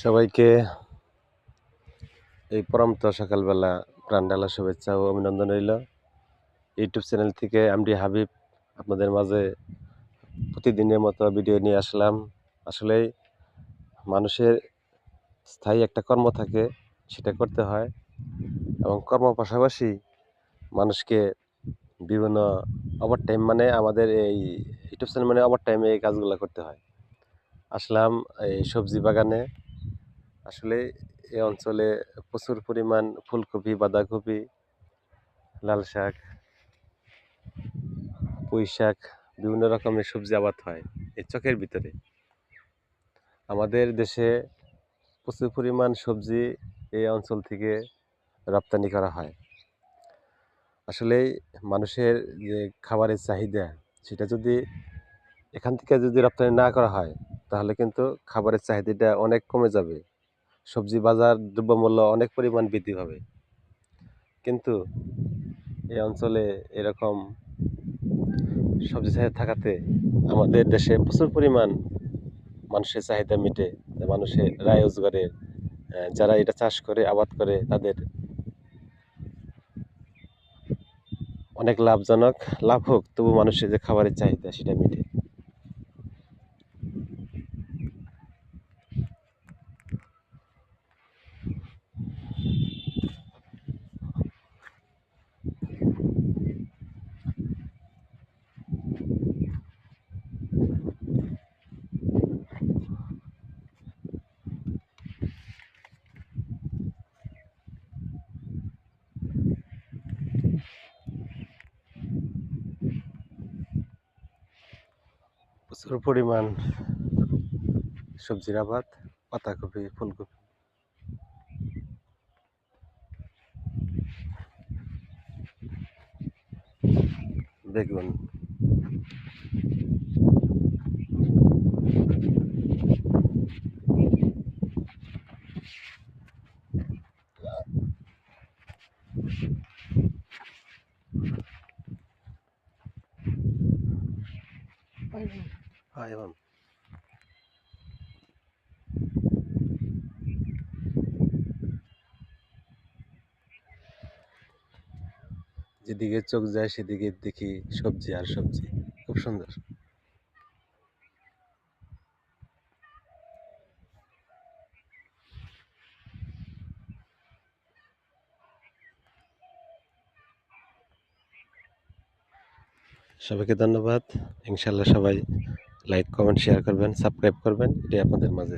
সবাইকে এই পরন্ত সকালবেলা প্রাণঢালা শুভেচ্ছা ও অভিনন্দন রইল। ইউটিউব চ্যানেল থেকে এমডি হাবিব আপনাদের মাঝে প্রতিদিনের মতো ভিডিও নিয়ে আসলাম। আসলেই মানুষের স্থায়ী একটা কর্ম থাকে, সেটা করতে হয় এবং কর্ম পাশাপাশি মানুষকে বিভিন্ন ওভারটাইম মানে আমাদের এই ইউটিউব চ্যানেল মানে ওভারটাইমে এই কাজগুলো করতে হয়। আসলাম এই সবজি বাগানে। আসলে এই অঞ্চলে প্রচুর পরিমাণ ফুলকপি, বাঁধাকপি, লাল শাক, পুঁই শাক, বিভিন্ন রকমের সবজি আবাদ হয় এই চকের ভিতরে। আমাদের দেশে প্রচুর পরিমাণ সবজি এই অঞ্চল থেকে রপ্তানি করা হয়। আসলেই মানুষের যে খাবারের চাহিদা, সেটা যদি এখান থেকে যদি রপ্তানি না করা হয়, তাহলে কিন্তু খাবারের চাহিদাটা অনেক কমে যাবে। সবজি বাজার দ্রব্যমূল্য অনেক পরিমাণ বৃদ্ধি পাবে। কিন্তু এই অঞ্চলে এরকম সবজি চাহিদা থাকাতে আমাদের দেশে প্রচুর পরিমাণ মানুষের চাহিদা মিটে। মানুষের আয় রোজগারের যারা এটা চাষ করে, আবাদ করে, তাদের অনেক লাভজনক। লাভ হোক, তবু মানুষের যে খাবারের চাহিদা সেটা মিটে। প্রচুর পরিমাণ সবজির আবাদ, পাতাকপি, ফুলকপি, বেগুন, এবং যেদিকে চোখ যায় সেদিকে দেখি সবজি আর সবজি। খুব সুন্দর। সবাইকে ধন্যবাদ। ইনশাল্লাহ সবাই লাইক, কমেন্ট, শেয়ার করবেন, সাবস্ক্রাইব করবেন। এটাই আপনাদের মাঝে